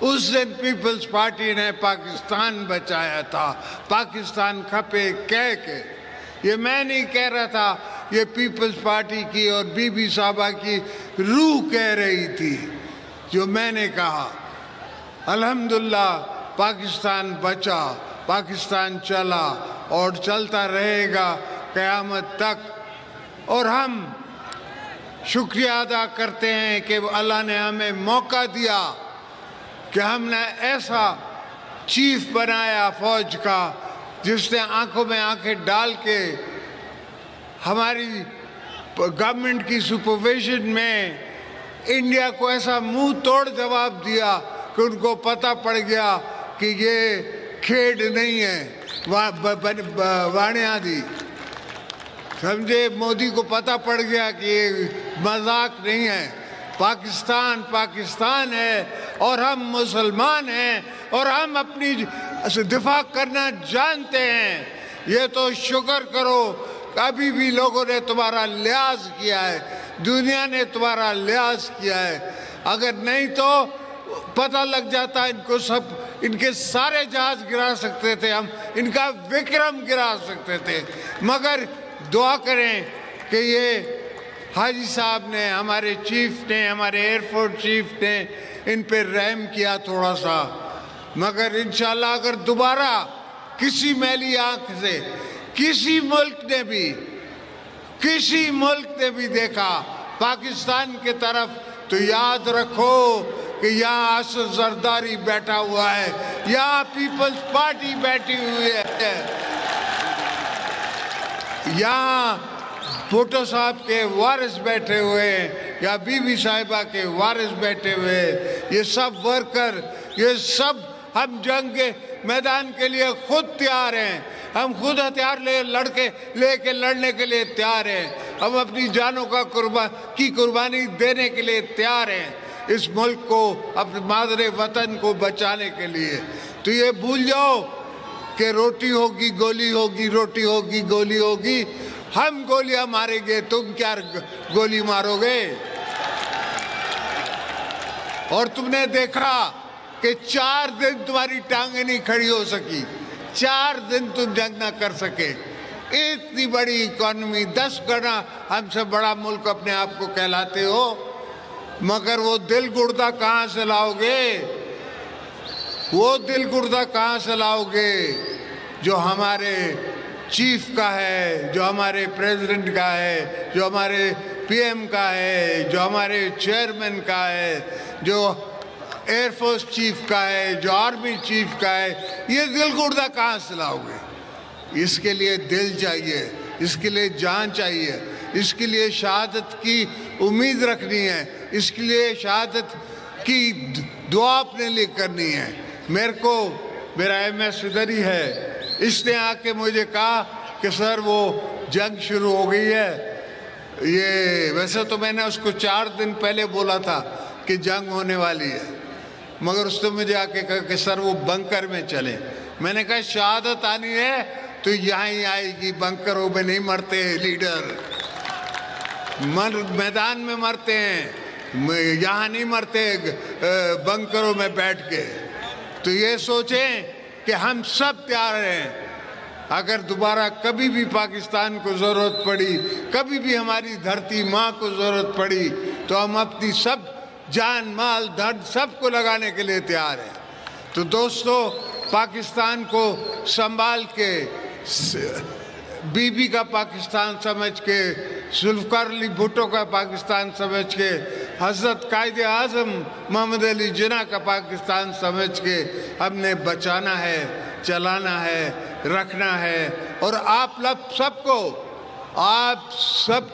اس دن Peoples party نے پاکستان بچایا تھا، پاکستان کھپے کہہ کے. یہ میں نہیں کہہ رہا تھا، یہ پیپلز پارٹی کی اور بی بی صاحبہ کی روح کہہ رہی تھی جو میں نے کہا. الحمدللہ پاکستان بچا، پاکستان چلا اور چلتا رہے گا قیامت تک. اور ہم شکریہ ادا کرتے ہیں کہ اللہ نے ہمیں موقع دیا کہ ہم نے ایسا چیف بنایا فوج کا جس نے آنکھوں میں آنکھیں ڈال کے ہماری گورنمنٹ کی سپرویژن میں انڈیا کو ایسا منہ توڑ جواب دیا کہ ان کو پتہ پڑ گیا کہ یہ کھیڈ نہیں ہے وانیا دی. سمجھے، مودی کو پتہ پڑ گیا کہ یہ مذاق نہیں ہے. پاکستان پاکستان ہے اور ہم مسلمان ہیں اور ہم اپنی دفاع کرنا جانتے ہیں. یہ تو شکر کرو ابھی بھی لوگوں نے تمہارا لحاظ کیا ہے، دنیا نے تمہارا لحاظ کیا ہے. اگر نہیں تو پتہ لگ جاتا ان کے سارے جہاز گرا سکتے تھے، ہم ان کا وکرم گرا سکتے تھے. مگر دعا کریں کہ یہ حاجی صاحب نے، ہمارے چیف نے، ہمارے ایئر فورس چیف نے ان پہ رحم کیا تھوڑا سا. مگر انشاءاللہ اگر دوبارہ کسی میلی آنکھ سے کسی ملک نے بھی دیکھا پاکستان کے طرف تو یاد رکھو کہ یہاں اسد زرداری بیٹھا ہوا ہے، یہاں پیپلز پارٹی بیٹھی ہوئی ہے، یہاں بھٹو صاحب کے وارث بیٹھے ہوئے ہیں یا بی بی صاحبہ کے وارث بیٹھے ہوئے ہیں. یہ سب ورکر، یہ سب ہم جنگ کے میدان کے لیے خود تیار ہیں. ہم خود ہتھیار لے کے لڑنے کے لیے تیار ہیں. ہم اپنی جانوں کی قربانی دینے کے لیے تیار ہیں اس ملک کو، اپنے مادر وطن کو بچانے کے لیے. تو یہ بھول جاؤ کہ روٹی ہوگی گولی ہوگی، روٹی ہوگی گولی ہوگی. ہم گولیاں ماریں گے، تم کیا گولی مارو گے؟ اور تم نے دیکھا کہ 4 دن تمہاری ٹانگیں نہیں کھڑی ہو سکی، 4 دن تم جنگ نہ کر سکے. اتنی بڑی اکانومی، 10 گنا ہم سے بڑا ملک اپنے آپ کو کہلاتے ہو، مگر وہ دل گردہ کہاں سے لاؤ گے؟ وہ دل گردہ کہاں سے لاؤ گے جو ہمارے چیف کا ہے، جو ہمارے پریزیڈنٹ کا ہے، جو ہمارے پی ایم کا ہے، جو ہمارے چیئرمین کا ہے، جو ایئر فورس چیف کا ہے، جو آرمی چیف کا ہے؟ یہ دل گردہ کہاں سے لاؤ گے؟ اس کے لیے دل چاہیے، اس کے لیے جان چاہیے، اس کے لیے شہادت کی امید رکھنی ہے، اس کے لیے شہادت کی دعا اپنے لیے کرنی ہے. میرا ایم ایس ادھر ہی ہے، اس نے آ کے مجھے کہا کہ سر وہ جنگ شروع ہو گئی ہے. یہ ویسے تو میں نے اس کو 4 دن پہلے بولا تھا کہ جنگ ہونے والی ہے، مگر اس نے مجھے آ کے کہا کہ سر وہ بنکر میں چلیں. میں نے کہا شہادت آنی ہے تو یہاں ہی آئے گی، بنکروں میں نہیں مرتے لیڈر، میدان میں مرتے ہیں، یہاں نہیں مرتے بنکروں میں بیٹھ کے. تو یہ سوچیں کہ ہم سب تیار ہیں. اگر دوبارہ کبھی بھی پاکستان کو ضرورت پڑی، کبھی بھی ہماری دھرتی ماں کو ضرورت پڑی تو ہم اپنی سب جان مال دھن سب کو لگانے کے لیے تیار ہیں. تو دوستو، پاکستان کو سنبھال کے، بی بی کا پاکستان سمجھ کے، ذوالفقار علی بھٹو کا پاکستان سمجھ کے، حضرت قائد اعظم محمد علی جناح کا پاکستان سمجھ کے ہم نے بچانا ہے، چلانا ہے، رکھنا ہے. اور آپ سب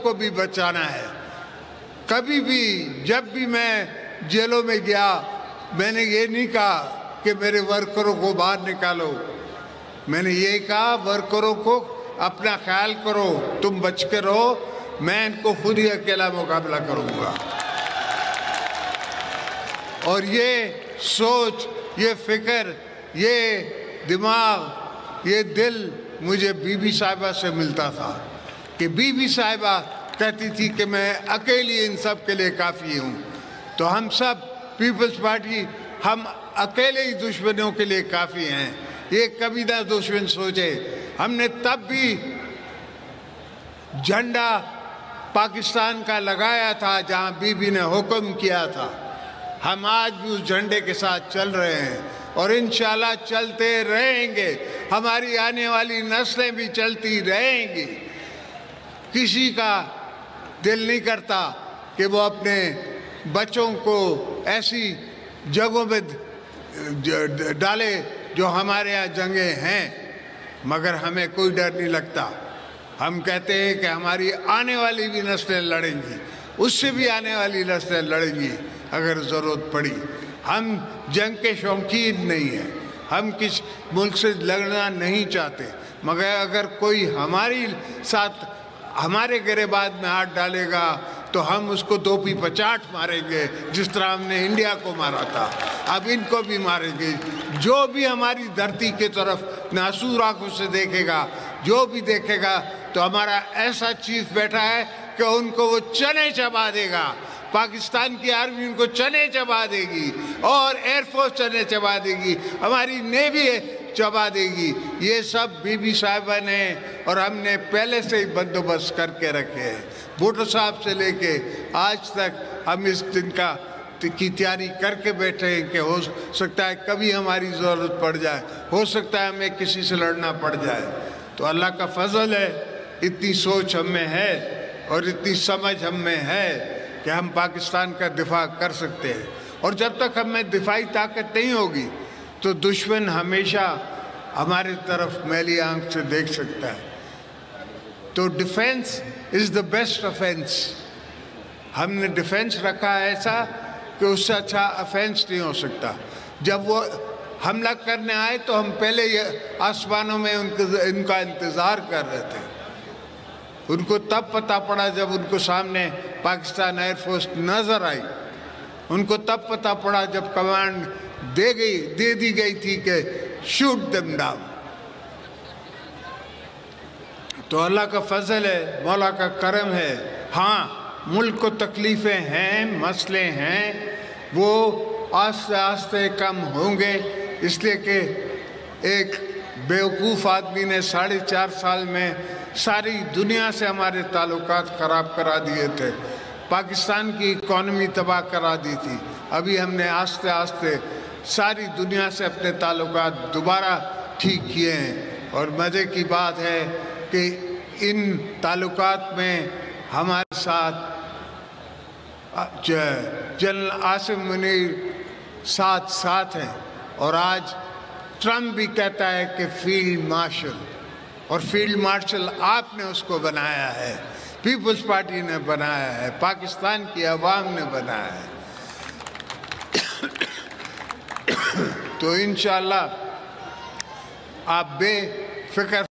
کو بھی بچانا ہے. کبھی بھی جب بھی میں جیلوں میں گیا میں نے یہ نہیں کہا کہ میرے ورکروں کو باہر نکالو، میں نے یہ کہا ورکروں کو اپنا خیال کرو، تم بچ کے رہو، میں ان کو خود ہی اکیلا مقابلہ کروں گا. اور یہ سوچ، یہ فکر، یہ دماغ، یہ دل مجھے بی بی صاحبہ سے ملتا تھا کہ بی بی صاحبہ کہتی تھی کہ میں اکیلی ان سب کے لیے کافی ہوں. تو ہم سب پیپلز پارٹی ہم اکیلے ہی دشمنوں کے لیے کافی ہیں، یہ کبھی نہ دشمن سوچے۔ ہم نے تب بھی جھنڈا پاکستان کا لگایا تھا جہاں بی بی نے حکم کیا تھا، ہم آج بھی اس جھنڈے کے ساتھ چل رہے ہیں اور انشاءاللہ چلتے رہیں گے، ہماری آنے والی نسلیں بھی چلتی رہیں گی۔ کسی کا دل نہیں کرتا کہ وہ اپنے بچوں کو ایسی جگہوں میں ڈالے جو ہمارے ہاں جنگیں ہیں، مگر ہمیں کوئی ڈر نہیں لگتا۔ ہم کہتے ہیں کہ ہماری آنے والی بھی نسلیں لڑیں گی، اس سے بھی آنے والی نسلیں لڑیں گی اگر ضرورت پڑی۔ ہم جنگ کے شوقین نہیں ہیں، ہم کس ملک سے لڑنا نہیں چاہتے، مگر اگر کوئی ہماری ساتھ ہمارے گریبان میں ہاتھ ڈالے گا تو ہم اس کو دوپی پچاٹ ماریں گے، جس طرح ہم نے انڈیا کو مارا تھا، اب ان کو بھی ماریں گے۔ جو بھی ہماری دھرتی کی طرف ناسور آنکھوں سے دیکھے گا، جو بھی دیکھے گا، تو ہمارا ایسا چیف بیٹھا ہے کہ ان کو وہ چنے چبا دے گا۔ پاکستان کی آرمی ان کو چنے چبا دے گی اور ایئر فورس چنے چبا دے گی، ہماری نیوی چبا دے گی۔ یہ سب بی بی صاحبہ نے اور ہم نے پہلے سے ہی بندوبست کر کے رکھے ہیں۔ بھٹو صاحب سے لے کے آج تک ہم اس دن کی تیاری کر کے بیٹھے ہیں کہ ہو سکتا ہے کبھی ہماری ضرورت پڑ جائے، ہو سکتا ہے ہمیں کسی سے لڑنا پڑ جائے۔ تو اللہ کا فضل ہے، اتنی سوچ ہم میں ہے اور اتنی سمجھ ہم میں ہے کہ ہم پاکستان کا دفاع کر سکتے ہیں، اور جب تک ہم میں دفاعی طاقت نہیں ہوگی تو دشمن ہمیشہ ہمارے طرف میلی آنکھ سے دیکھ سکتا ہے۔ تو defence is the best offence. ہم نے ڈیفینس رکھا ہے ایسا کہ اس سے اچھا افینس نہیں ہو سکتا۔ جب وہ حملہ کرنے آئے تو ہم پہلے یہ آسمانوں میں ان کا انتظار کر رہے تھے۔ ان کو تب پتہ پڑا جب ان کو سامنے پاکستان ایئر فورس نظر آئی، ان کو تب پتہ پڑا جب کمانڈ دے دی گئی تھی کہ شوٹ دم ڈاؤن۔ تو اللہ کا فضل ہے، مولا کا کرم ہے۔ ہاں، ملک کو تکلیفیں ہیں، مسئلے ہیں، وہ آہستہ آہستہ کم ہوں گے، اس لیے کہ ایک بیوقوف آدمی نے 4.5 سال میں ساری دنیا سے ہمارے تعلقات خراب کرا دیے تھے، پاکستان کی اکانومی تباہ کرا دی تھی۔ ابھی ہم نے آہستہ آہستہ ساری دنیا سے اپنے تعلقات دوبارہ ٹھیک کیے ہیں، اور مزے کی بات ہے کہ ان تعلقات میں ہمارے ساتھ جنرل عاصم منیر ساتھ ہیں، اور آج ٹرمپ بھی کہتا ہے کہ فیلڈ مارشل، اور فیلڈ مارشل آپ نے اس کو بنایا ہے، پیپلز پارٹی نے بنایا ہے، پاکستان کی عوام نے بنایا ہے۔ تو انشاءاللہ آپ بے فکر